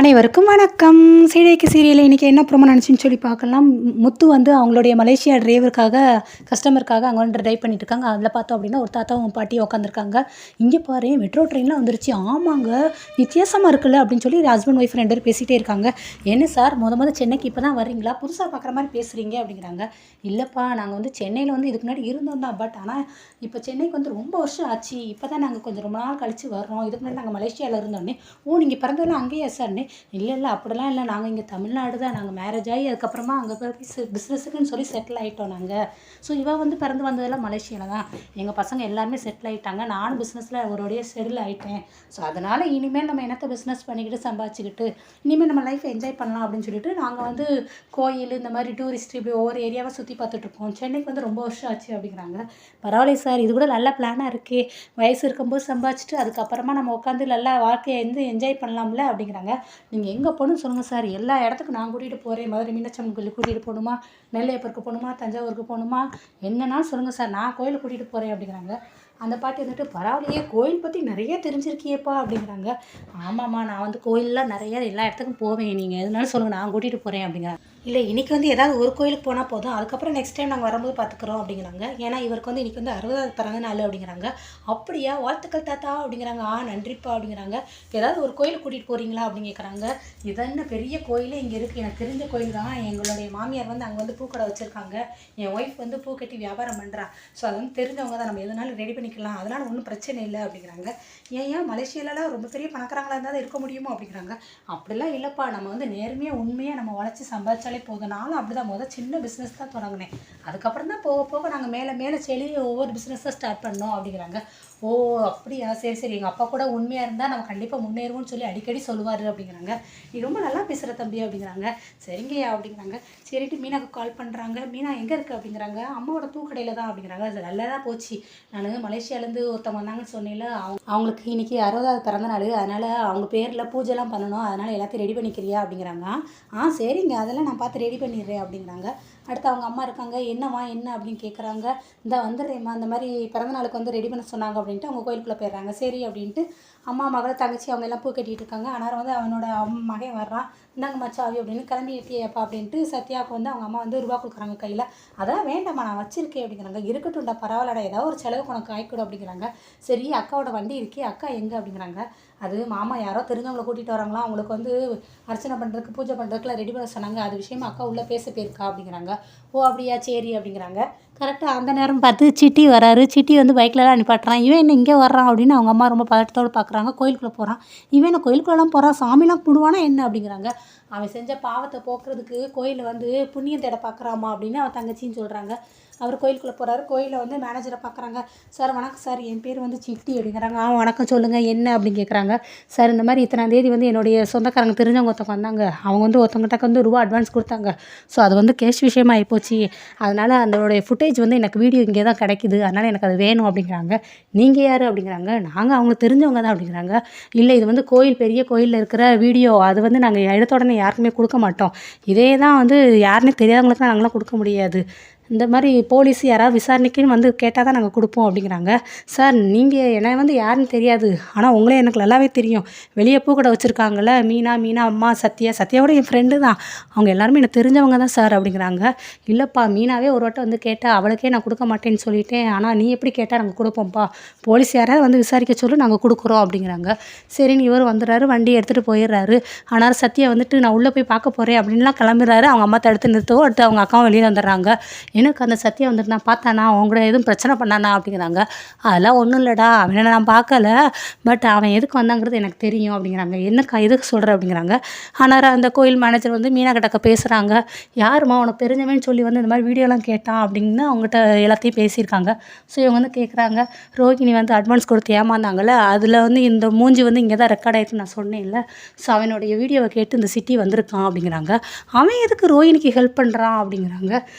அனைவருக்கும் வணக்கம். சீடைக்கு சீரியலில் இன்றைக்கி என்ன ப்ரோமோ நினச்சின்னு சொல்லி பார்க்கலாம். முத்து வந்து அவங்களுடைய மலேசியா டிரைவருக்காக கஸ்டமருக்காக அங்கே வந்து ட்ரைவ் பண்ணிட்டு இருக்காங்க. அதில் பார்த்தோம் அப்படின்னா ஒரு தாத்தாவும் பாட்டியும் உட்காந்துருக்காங்க. இங்கே பாரு மெட்ரோ ட்ரெயின்லாம் வந்துருச்சு. ஆமாங்க, வித்தியாசமாக இருக்குல்ல அப்படின்னு சொல்லி ஹஸ்பண்ட் ஒய்ஃப் 2 பேர் பேசிகிட்டே இருக்காங்க. என்ன சார் முத சென்னைக்கு இப்போ தான் வர்றீங்களா, புதுசாக பார்க்குற மாதிரி பேசுகிறீங்க அப்படிங்கிறாங்க. இல்லைப்பா, நாங்கள் வந்து சென்னையில் வந்து இதுக்கு முன்னாடி இருந்தோம் தான், பட் ஆனால் இப்போ சென்னைக்கு வந்து ரொம்ப வருஷம் ஆச்சு. இப்போ தான் நாங்கள் கொஞ்சம் ரொம்ப நாள் கழித்து வர்றோம். இதுக்கு முன்னாடி நாங்கள் மலேசியாவில் இருந்தோன்னே. ஓ, நீங்கள் பிறந்ததெல்லாம் அங்கேயா சார்னு? இல்லை அப்படிலாம் இல்லை, நாங்கள் இங்கே தமிழ்நாடு தான். நாங்கள் மேரேஜ் ஆகி அதுக்கப்புறமா அங்கே போய் பிஸ்னஸுக்குன்னு சொல்லி செட்டில் ஆகிட்டோம் நாங்கள். ஸோ இவள் வந்து பிறந்து வந்ததெல்லாம் மலேசியாவில் தான். எங்கள் பசங்க எல்லாருமே செட்டில் ஆகிட்டாங்க. நானும் பிஸ்னஸில் ஒருடைய செட்டில் ஆகிட்டேன். ஸோ அதனால் இனிமேல் நம்ம என்னத்தை பிஸ்னஸ் பண்ணிக்கிட்டு சம்பாதிச்சுக்கிட்டு இனிமேல் நம்ம லைஃப்பை என்ஜாய் பண்ணலாம் அப்படின்னு சொல்லிட்டு நாங்கள் வந்து கோயில் இந்த மாதிரி டூரிஸ்ட் இப்படி ஒவ்வொரு ஏரியாவை சுற்றி பார்த்துட்ருக்கோம். சென்னைக்கு வந்து ரொம்ப வருஷம் ஆச்சு அப்படிங்கிறாங்க. பரவாயில்ல சார், இது கூட நல்ல பிளானாக இருக்கே. வயசு இருக்கும்போது சம்பாதிச்சுட்டு அதுக்கப்புறமா நம்ம உட்காந்து நல்லா வாழ்க்கையை வந்து என்ஜாய் பண்ணலாம்ல அப்படிங்கிறாங்க. நீங்கள் எங்கே போகணும்னு சொல்லுங்கள் சார், எல்லா இடத்துக்கும் நான் கூட்டிகிட்டு போகிறேன். மதுரை மீனாட்சி அம்மன் கோயிலுக்கு கூட்டிகிட்டு போகணுமா, நெல்லையப்பருக்கு போகணுமா, தஞ்சாவூருக்கு போகணுமா, என்னன்னாலும் சொல்லுங்கள் சார், நான் கோயிலுக்கு கூட்டிகிட்டு போகிறேன் அப்படிங்கிறாங்க. அந்த பாட்டி வந்துட்டு பரவாயில்லையே, கோயில் பற்றி நிறைய தெரிஞ்சிருக்கியேப்பா அப்படிங்கிறாங்க. ஆமாம்மா, நான் வந்து கோயிலெலாம் நிறைய எல்லா இடத்துக்கும் போவேன், நீங்கள் எதுனாலும் சொல்லுங்கள், நான் கூட்டிகிட்டு போகிறேன் அப்படிங்கிறாங்க. இல்லை, இன்றைக்கி வந்து ஏதாவது ஒரு கோயிலுக்கு போனால் போதும், அதுக்கப்புறம் நெக்ஸ்ட் டைம் நாங்கள் வரும்போது பார்த்துக்குறோம் அப்படிங்கிறாங்க. ஏன்னா இவருக்கு வந்து இன்றைக்கி வந்து 60வது பிறந்த நாள் அப்படிங்கிறாங்க. அப்படியா, வாழ்த்துக்கள் தாத்தா அப்படிங்கிறாங்க. நன்றிப்பா அப்படிங்கிறாங்க. ஏதாவது ஒரு கோயிலுக்கு கூட்டிகிட்டு போகிறீங்களா அப்படின்னு கேட்குறாங்க. இதென்ன பெரிய கோயிலே இங்கே இருக்குது, எனக்கு தெரிஞ்ச கோயில் தான். எங்களுடைய மாமியார் வந்து அங்கே வந்து பூக்கடை வச்சுருக்காங்க. என் ஒய்ஃப் வந்து பூ கட்டி வியாபாரம் பண்ணுறா. ஸோ அது வந்து தெரிஞ்சவங்க தான், நம்ம எதுனாலும் ரெடி பண்ணிக்கலாம், அதனால் ஒன்றும் பிரச்சனை இல்லை அப்படிங்கிறாங்க. ஏன் மலேசியாலலாம் ரொம்ப பெரிய பணக்காரங்களாக இருந்தால் இருக்க முடியுமோ அப்படிங்கிறாங்க. அப்படிலாம் இல்லைப்பா, நம்ம வந்து நேர்மையாக உண்மையாக நம்ம உழைச்சி சம்பாதிச்சாலே போதும். நானும் அப்படி தான் சின்ன பிஸ்னஸ் தான் தொடங்கினேன். அதுக்கப்புறம் தான் போக போக நாங்கள் மேலே செல்லி ஒவ்வொரு பிஸ்னஸாக ஸ்டார்ட் பண்ணோம் அப்படிங்கிறாங்க. ஓ அப்படியா, சரி, எங்கள் அப்பா கூட உண்மையாக இருந்தால் நம்ம கண்டிப்பாக முன்னேறுவோம்னு சொல்லி அடிக்கடி சொல்லுவார் அப்படிங்கிறாங்க. நீ ரொம்ப நல்லா பேசுகிற தம்பி அப்படிங்கிறாங்க. சரிங்கய்யா அப்படிங்கிறாங்க. சரிட்டு மீனாக்கு கால் பண்ணுறாங்க. மீனா எங்கே இருக்குது அப்படிங்கிறாங்க. அம்மாவோட பூக்கடையில் தான் அப்படிங்கிறாங்க. அது நல்லா தான் போச்சு. நான் மலேசியாவிலேருந்து ஒருத்தவங்க வந்தாங்கன்னு சொன்னேன்ல, அவங்களுக்கு இன்றைக்கி 60வது பிறந்த நாள், அதனால் அவங்க பேரில் பூஜைலாம் பண்ணணும், அதனால் எல்லாத்தையும் ரெடி பண்ணிக்கிறியா அப்படிங்கிறாங்க. சரிங்க, அதெல்லாம் நான் பார்த்து ரெடி பண்ணிடுறேன் அப்படிங்கிறாங்க. அடுத்து அவங்க அம்மா இருக்காங்க. என்னம்மா என்ன அப்படின்னு கேட்குறாங்க. இந்த வந்துடுறேம்மா, இந்த மாதிரி பிறந்தநாளுக்கு வந்து ரெடி பண்ண சொன்னாங்க அப்படின்ட்டு அவங்க கோயிலுக்குள்ளே போயிடுறாங்க. சரி அப்படின்ட்டு அம்மா மகளை தங்கச்சி அவங்க எல்லாம் பூ கட்டிகிட்டு இருக்காங்க. ஆனால் வந்து அவனோட மகன் வர்றான். இந்தாங்க மச்சாவி அப்படின்னு கிளம்பி ஏற்றியப்பா அப்படின்ட்டு சத்யாவுக்கு வந்து அவங்க அம்மா வந்து ரூபா கொடுக்குறாங்க கையில். அதான் வேண்டாம்மா, நான் வச்சிருக்கேன் அப்படிங்கிறாங்க. இருக்கட்டும்டா, பரவாயில்லடா, ஏதாவது ஒரு செலவுக்கு உனக்கு ஆயிக்கூடும் அப்படிங்கிறாங்க. சரி, அக்காவோட வண்டி இருக்கே, அக்கா எங்கே அப்படிங்கிறாங்க. அது மாமா யாரோ தெரிஞ்சவங்களை கூட்டிகிட்டு வராங்களா, அவங்களுக்கு வந்து அர்ச்சனை பண்ணுறதுக்கு பூஜை பண்ணுறதுக்குலாம் ரெடி பண்ண சொன்னாங்க, அது விஷயமா அக்கா உள்ளே பேச போயிருக்கா அப்படிங்கிறாங்க. ஓ அப்படியா, சரி அப்படிங்கிறாங்க. கரெக்டாக அந்த நேரம் பார்த்து சிட்டி வராரு. சிட்டி வந்து பைக்லலாம் நிப்பாட்டுறான். இவன் என்ன இங்கே வர்றான் அப்படின்னு அவங்க அம்மா ரொம்ப பதட்டத்தோடு பார்க்குறாங்க. கோயிலுக்குள்ளே போகிறான். இவன் என்ன கோயிலுக்குள்ளெல்லாம் போகிறான், சாமிலாம் கும்பிடுவானா என்ன அப்படிங்கிறாங்க. அவன் செஞ்ச பாவத்தை போக்குறதுக்கு கோயிலில் வந்து புண்ணியம் தேட பார்க்குறாமா அப்படின்னு அவன் தங்கச்சின்னு சொல்கிறாங்க. அவர் கோயிலுக்குள்ளே போகிறாரு. கோயிலில் வந்து மேனேஜரை பார்க்குறாங்க. சார் வணக்கம் சார், என் பேர் வந்து சிட்டி அப்படிங்கிறாங்க. வணக்கம், சொல்லுங்கள் என்ன அப்படின்னு கேட்குறாங்க. சார், இந்த மாதிரி இத்தனாம் தேதி வந்து என்னுடைய சொந்தக்காரங்க தெரிஞ்சவங்க ஒருத்தவங்க வந்தாங்க. அவங்க வந்து ஒருத்தவங்ககிட்ட வந்து ரூபா அட்வான்ஸ் கொடுத்தாங்க. ஸோ அது வந்து கேஷ் விஷயமாக ஆகிப்போச்சு. அதனால் அதோடைய ஃபுட்டேஜ் வந்து எனக்கு வீடியோ இங்கே தான் கிடைக்குது, அதனால் எனக்கு அது வேணும் அப்படிங்கிறாங்க. நீங்கள் யார் அப்படிங்கிறாங்க. நாங்கள் அவங்களுக்கு தெரிஞ்சவங்க தான் அப்படிங்கிறாங்க. இல்லை, இது வந்து கோயில், பெரிய கோயிலில் இருக்கிற வீடியோ, அது வந்து நாங்கள் எடுத்த உடனே யாருக்குமே கொடுக்க மாட்டோம். இதே தான் வந்து யாருன்னே தெரியாதவங்களுக்கு நாங்களாம் கொடுக்க முடியாது. இந்த மாதிரி போலீஸ் யாராவது விசாரணைக்குன்னு வந்து கேட்டால் தான் நாங்கள் கொடுப்போம் அப்படிங்கிறாங்க. சார், நீங்கள் என்னை வந்து யாருன்னு தெரியாது, ஆனால் உங்களே எனக்கு நல்லாவே தெரியும். வெளியே பூக்கடை வச்சுருக்காங்கல்ல, மீனா அம்மா, சத்யாவோட என் ஃப்ரெண்டு தான், அவங்க எல்லாருமே எனக்கு தெரிஞ்சவங்க தான் சார் அப்படிங்கிறாங்க. இல்லைப்பா, மீனாவே ஒரு வட்டம் வந்து கேட்டால் அவளுக்கே நான் கொடுக்க மாட்டேன்னு சொல்லிட்டேன், ஆனால் நீ எப்படி கேட்டால் நாங்கள் கொடுப்போம்ப்பா, போலீஸ் யாராவது வந்து விசாரிக்க சொல்லி நாங்கள் கொடுக்குறோம் அப்படிங்கிறாங்க. சரின்னு இவர் வந்துடுறாரு, வண்டி எடுத்துகிட்டு போயிடுறாரு. ஆனால் சத்யா வந்துட்டு நான் உள்ளே போய் பார்க்க போகிறேன் அப்படின்லாம் கிளம்புறாரு. அவங்க அம்மா தடுத்து நிறுத்தவும் அடுத்து அவங்க அக்காவும் வெளியே வந்துடுறாங்க. எனக்கு அந்த சத்யா வந்துட்டு நான் பார்த்தானா, அவங்க கூட எதுவும் பிரச்சனை பண்ணானா அப்படிங்கிறாங்க. அதெல்லாம் ஒன்றும் இல்லைடா, அவனை நான் பார்க்கல, பட் அவன் எதுக்கு வந்தாங்கிறது எனக்கு தெரியும் அப்படிங்கிறாங்க. என்னக்கா எதுக்கு சொல்கிற அப்படிங்கிறாங்க. ஆனால் அந்த கோயில் மேனேஜர் வந்து மீனா கிட்டக்க பேசுகிறாங்க. யாருமா உனக்கு தெரிஞ்சவன்னு சொல்லி வந்து இந்த மாதிரி வீடியோலாம் கேட்டான் அப்படின்னு அவங்ககிட்ட எல்லாத்தையும் பேசியிருக்காங்க. ஸோ இவங்க வந்து கேட்குறாங்க, ரோகிணி வந்து அட்வான்ஸ் கொடுத்து ஏமாந்தாங்கல்ல, அதில் வந்து இந்த மூஞ்சி வந்து இங்கே தான் ரெக்கார்ட் ஆகிட்டு நான் சொன்னேன்ல, ஸோ அவனுடைய வீடியோவை கேட்டு இந்த சிட்டி வந்திருக்கான் அப்படிங்கிறாங்க. அவன் எதுக்கு ரோஹிணிக்கு ஹெல்ப் பண்ணுறான் அப்படிங்கிறாங்க.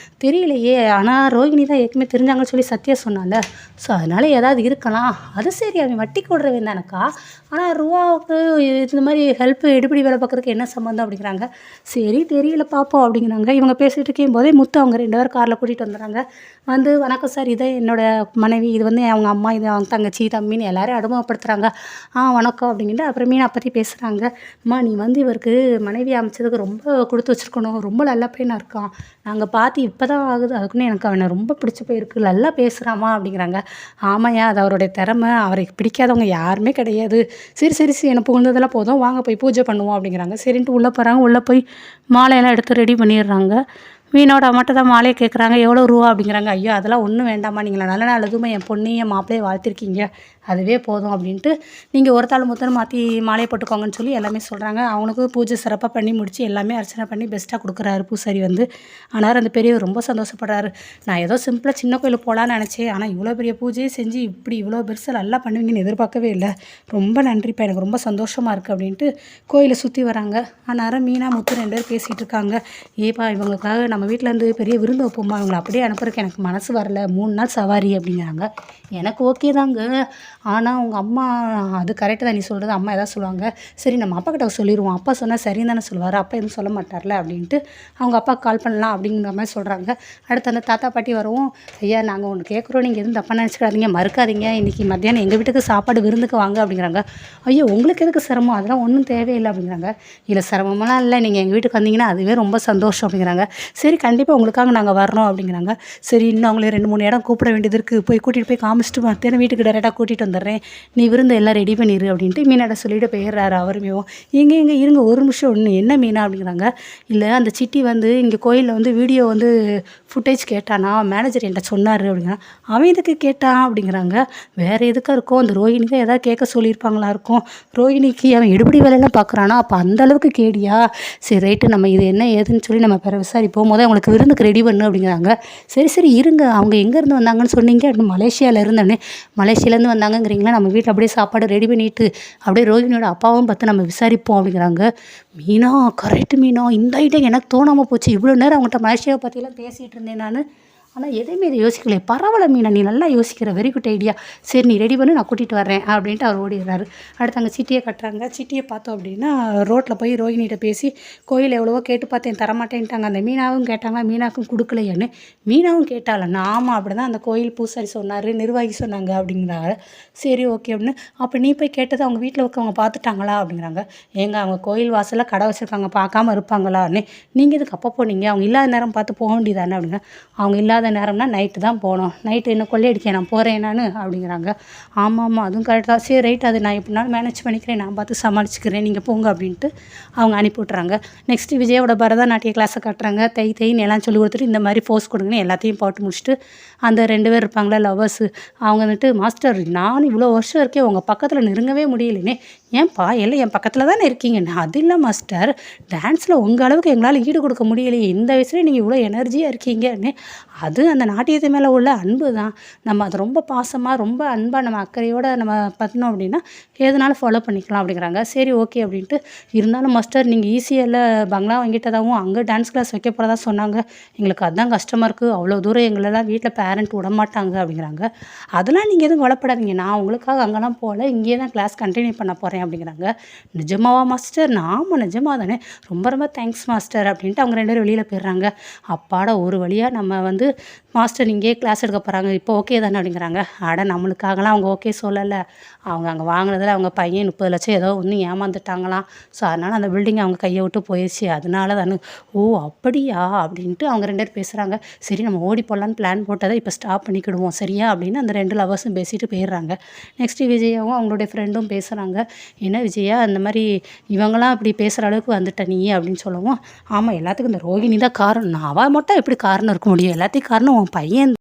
தெரியலையே, தெரியலையே. ஆனால் ரோகிணி தான் ஏற்கனவே தெரிஞ்சாங்கன்னு சொல்லி சத்யா சொன்னால. ஸோ அதனால் ஏதாவது இருக்கலாம். அது சரி, அவன் வட்டிக்கு விடுறவன் தானக்கா. ஆனால் ரூபாவுக்கு இந்த மாதிரி ஹெல்ப் எடுபடி வேலை பார்க்குறதுக்கு என்ன சம்மந்தம் அப்படிங்கிறாங்க. சரி தெரியல பார்ப்போம் அப்படிங்கிறாங்க. இவங்க பேசிகிட்டு இருக்கும் போதே முத்து அவங்க 2 பேரும் காரில் கூட்டிகிட்டு வந்துடுறாங்க. வந்து வணக்கம் சார், இதை என்னோடய மனைவி, இது வந்து அவங்க அம்மா, இது அவங்க தங்கச்சி தம்பின்னு எல்லாரையும் அறிமுகப்படுத்துகிறாங்க. வணக்கம் அப்படிங்கிட்டு அப்புறம் மீனா பற்றி பேசுகிறாங்க. அம்மா நீ வந்து இவருக்கு மனைவி அமைச்சதுக்கு ரொம்ப கொடுத்து வச்சுருக்கணும், ரொம்ப நல்ல பையனாக இருக்கான், நாங்கள் பார்த்து இப்போ தான் ஆகுது, அதுக்குன்னு எனக்கு அவனை ரொம்ப பிடிச்சி போயிருக்கு, நல்லா பேசுகிறாமா அப்படிங்கிறாங்க. ஆமாய்யா, அது அவருடைய திறமை, அவருக்கு பிடிக்காதவங்க யாருமே கிடையாது. சரி எனக்கு புகழ்ந்ததெல்லாம் போதும், வாங்க போய் பூஜை பண்ணுவோம் அப்படிங்கிறாங்க. சரின்ட்டு உள்ளே போகிறாங்க. உள்ளே போய் மாலையெல்லாம் எடுத்து ரெடி பண்ணிடுறாங்க. மீனோட அம்மாட்ட தான் மாலையை கேட்குறாங்க. எவ்வளோ ரூபா அப்படிங்கிறாங்க. ஐயோ அதெல்லாம் ஒன்றும் வேண்டாம்மா, நீங்கள் நல்ல நாள் எதுவுமே என் பொண்ணையும் என் மாப்பிள்ளையை வாழ்த்திருக்கீங்க, அதுவே போதும் அப்படின்ட்டு நீங்கள் ஒரு தாள் முத்தனை மாற்றி மாலையை போட்டுக்கோங்கன்னு சொல்லி எல்லாமே சொல்கிறாங்க. அவனுக்கு பூஜை சிறப்பாக பண்ணி முடித்து எல்லாமே அர்ச்சனை பண்ணி பெஸ்ட்டாக கொடுக்குறாரு பூசாரி வந்து. ஆனால் அந்த பெரியவர் ரொம்ப சந்தோஷப்படுறாரு. நான் ஏதோ சிம்பிளாக சின்ன கோயிலுக்கு போகலான்னு நினச்சேன், ஆனால் இவ்வளோ பெரிய பூஜையை செஞ்சு இப்படி இவ்வளோ பெருசாக நல்லா பண்ணுவீங்கன்னு எதிர்பார்க்கவே இல்லை, ரொம்ப நன்றிப்பா, எனக்கு ரொம்ப சந்தோஷமாக இருக்குது அப்படின்ட்டு கோயிலை சுற்றி வராங்க. அந்நேரம் மீனா முத்து 2 பேர் பேசிகிட்டு இருக்காங்க. ஏப்பா இவங்களுக்காக நம்ம வீட்டிலேருந்து பெரிய விருந்து வைப்போம்மா, இவங்களை அப்படியே அனுப்புறதுக்கு எனக்கு மனசு வரல, 3 நாள் சவாரி அப்படிங்கிறாங்க. எனக்கு ஓகே தாங்க, ஆனால் உங்கள் அம்மா அது கரெக்டு தான் நீ சொல்கிறது, அம்மா எதாவது சொல்லுவாங்க, சரி நம்ம அப்பா கிட்ட சொல்லிடுவோம், அப்பா சொன்னால் சரின்னு தானே சொல்லுவார், அப்பா எதுவும் சொல்ல மாட்டார்ல அப்படின்ட்டு அவங்க அப்பா கால் பண்ணலாம் அப்படிங்கிற மாதிரி சொல்கிறாங்க. அடுத்து அந்த தாத்தா பாட்டி வரவும், ஐயா நாங்கள் ஒன்று கேட்குறோம், நீங்கள் எதுவும் தப்பாக நினச்சிக்காதீங்க, மறுக்காதீங்க, இன்றைக்கி மத்தியானம் எங்கள் வீட்டுக்கு சாப்பாடு விருந்துக்கு வாங்க அப்படிங்கிறாங்க. ஐயோ உங்களுக்கு எதுக்கு சிரமம், அதெல்லாம் ஒன்றும் தேவையில்லை அப்படிங்கிறாங்க. இல்லை சிரமமெல்லாம் இல்லை, நீங்கள் எங்கள் வீட்டுக்கு வந்தீங்கன்னா அதுவே ரொம்ப சந்தோஷம் அப்படிங்கிறாங்க. சரி கண்டிப்பாக உங்களுக்காக நாங்கள் வர்றோம் அப்படிங்கிறாங்க. சரி இன்னும் அவங்களே 2-3 இடம் கூப்பிட வேண்டியது இருக்குது, போய் கூட்டிகிட்டு போய் காமிச்சிட்டு மத்தியானம் வீட்டுக்கு டேரெக்டாக கூட்டிகிட்டு வந்துடுறேன், நீ விருந்து எல்லாம் ரெடி பண்ணிடு அப்படின்ட்டு மீனாட்ட சொல்லிட்டு போயிடுறாரு. அவருமே எங்கே இருங்க ஒரு நிமிஷம் ஒன்று, என்ன மீனா அப்படிங்கிறாங்க. இல்லை அந்த சிட்டி வந்து இங்கே கோயிலில் வந்து வீடியோ வந்து ஃபுட்டேஜ் கேட்டானா, மேனேஜர் என்கிட்ட சொன்னார் அப்படிங்கிறான். அவன் எதுக்கு கேட்டான் அப்படிங்கிறாங்க. வேறு எதுக்காக இருக்கும், அந்த ரோஹிணிக்கு எதாவது கேட்க சொல்லியிருப்பாங்களா இருக்கும், ரோஹிணிக்கு அவன் எடுபடி வேலையெல்லாம் பார்க்குறானா, அப்போ அந்தளவுக்கு கேடியா, சரி ரைட்டு நம்ம இது என்ன ஏதுன்னு சொல்லி நம்ம பிற விசாரிப்போம், முதல் அவங்களுக்கு விருந்துக்கு ரெடி பண்ணு அப்படிங்கிறாங்க. சரி இருங்க, அவங்க எங்கேருந்து வந்தாங்கன்னு சொன்னீங்க, மலேசியாவில் இருந்தோன்னே, மலேசியாலேருந்து வந்தாங்கங்கிறீங்களா, நம்ம வீட்டில் அப்படியே சாப்பாடு ரெடி பண்ணிவிட்டு அப்படியே ரோஹிணியோட அப்பாவும் பார்த்து நம்ம விசாரிப்போம் அப்படிங்கிறாங்க. மீனா கரெக்டு மீனா, இந்த ஐடியா எனக்கு தோணாமல் போச்சு, இவ்வளோ நேரம் அவங்கள்ட்ட மலேசியாவை பற்றிலாம் பேசிகிட்டு இருந்தேன் நான், ஆனால் எதையுமே இதை யோசிக்கலையே, பரவாயில்ல மீனா நீ நல்லா யோசிக்கிற, வெரி குட் ஐடியா, சரி நீ ரெடி பண்ணி நான் கூட்டிகிட்டு வரேன் அப்படின்ட்டு அவர் ஓடிடுறாரு. அடுத்து அங்கே சிட்டியை கட்டுறாங்க. சிட்டியை பார்த்தோம் அப்படின்னா ரோட்டில் போய் ரோஹிணிகிட்ட பேசி கோயில் எவ்வளவோ கேட்டு பார்த்தேன் தரமாட்டேன்ட்டாங்க, அந்த மீனாவும் கேட்டாங்க, மீனாவுக்கும் கொடுக்கலையான்னு. மீனாவும் கேட்டால நாம அப்படி தான் அந்த கோயில் பூசாரி சொன்னார், நிர்வாகி சொன்னாங்க அப்படிங்கிறாங்க. சரி ஓகே அப்படின்னு, அப்போ நீ போய் கேட்டது அவங்க வீட்டில் இருக்கவங்க பார்த்துட்டாங்களா அப்படிங்கிறாங்க. ஏங்க அவங்க கோயில் வாசலில் கடை வச்சுருக்காங்க, பார்க்காம இருப்பாங்களான்னு, நீங்கள் இதுக்கு அப்போ போனீங்க, அவங்க இல்லாத நேரம் பார்த்து போக வேண்டியதானே அப்படிங்க. அவங்க இல்லாத நேரம்னா நைட்டு தான் போகணும், நைட்டு என்ன கொள்ளையடிக்க நான் போகிறேன் நான் அப்படிங்கிறாங்க. ஆமாம் அதுவும் கரெக்ட் தான், சரி ரைட், அது நான் எப்படினாலும் மேனேஜ் பண்ணிக்கிறேன், நான் பார்த்து சமாளிச்சுக்கிறேன், நீங்கள் போங்க அப்படின்ட்டு அவங்க அனுப்பி விட்றாங்க. நெக்ஸ்ட்டு விஜயோட பரதநாட்டிய கிளாஸை காட்டுறாங்க. தைன்னு எல்லாம் சொல்லி கொடுத்துட்டு இந்த மாதிரி போஸ் கொடுங்கன்னு எல்லாத்தையும் போட்டு முடிச்சுட்டு அந்த 2 பேர் இருப்பாங்களா லவ்வர்ஸு, அவங்க வந்துட்டு மாஸ்டர் நான் இவ்வளோ வருஷம் இருக்கேன் உங்கள் பக்கத்தில் நெருங்கவே முடியலைனே, ஏன்பா எல்லாம் என் பக்கத்தில் தானே இருக்கீங்கன்னு. அது இல்லை மாஸ்டர், டான்ஸில் உங்கள் அளவுக்கு எங்களால் ஈடு கொடுக்க முடியலையே, இந்த வயசுலேயே நீங்கள் இவ்வளோ எனர்ஜியாக இருக்கீங்கன்னு. அது அந்த நாட்டியத்து மேலே உள்ள அன்பு தான், நம்ம அது ரொம்ப பாசமாக ரொம்ப அன்பாக நம்ம அக்கறையோடு நம்ம பண்ணோம் அப்படின்னா எதுனாலும் ஃபாலோ பண்ணிக்கலாம் அப்படிங்கிறாங்க. சரி ஓகே அப்படின்ட்டு, இருந்தாலும் மாஸ்டர் நீங்கள் ஈஸியில் பங்களா வாங்கிட்டதாகவும் அங்கே டான்ஸ் கிளாஸ் வைக்க போகிறதா சொன்னாங்க, எங்களுக்கு அதுதான் கஷ்டமாக இருக்குது, அவ்வளோ தூரம் எங்களெல்லாம் வீட்டில் பேரண்ட் விட மாட்டாங்க அப்படிங்கிறாங்க. அதெல்லாம் நீங்கள் எதுவும் கவலைப்படாதீங்க, நான் உங்களுக்காக அங்கெல்லாம் போகல, இங்கே தான் கிளாஸ் கண்டினியூ பண்ண போகிறேன் அப்படிங்கிறாங்க. நிஜமாவா மாஸ்டர், ஆமாம் நிஜமாக தானே, ரொம்ப தேங்க்ஸ் மாஸ்டர் அப்படின்ட்டு அவங்க 2 பேரும் வெளியில் போயிடுறாங்க. அப்பாட ஒரு வழியாக நம்ம வந்து மாஸ்டர் இங்கேயே கிளாஸ் எடுக்க போகிறாங்க, இப்போ ஓகே தானே அப்படிங்கிறாங்க. நம்மளுக்காகலாம் அவங்க ஓகே சொல்லலை, அவங்க அங்கே வாங்கினதில் அவங்க பையன் 30 லட்சம் ஏதோ ஒன்று ஏமாந்துட்டாங்களாம், ஸோ அதனால் அந்த பில்டிங் அவங்க கையை விட்டு போயிடுச்சு, அதனால தானே. ஓ அப்படியா அப்படின்ட்டு அவங்க 2 பேர் பேசுகிறாங்க. சரி நம்ம ஓடி போடலான்னு பிளான் போட்டதை இப்போ ஸ்டாப் பண்ணிக்கிடுவோம் சரியா அப்படின்னு அந்த 2 லவர்ஸும் பேசிட்டு போயிடுறாங்க. நெக்ஸ்ட்டு விஜயாவும் அவங்களுடைய ஃப்ரெண்டும் பேசுகிறாங்க. என்ன விஜயா அந்த மாதிரி இவங்களாம் இப்படி பேசுகிற அளவுக்கு வந்துட்ட நீ அப்படின்னு சொல்லவும், ஆமாம் எல்லாத்துக்கும் இந்த ரோகிணி தான் காரணம், அவள் மட்டும் எப்படி காரணம் இருக்க முடியும், எல்லாத்தையும் காரணம் உன் பையன்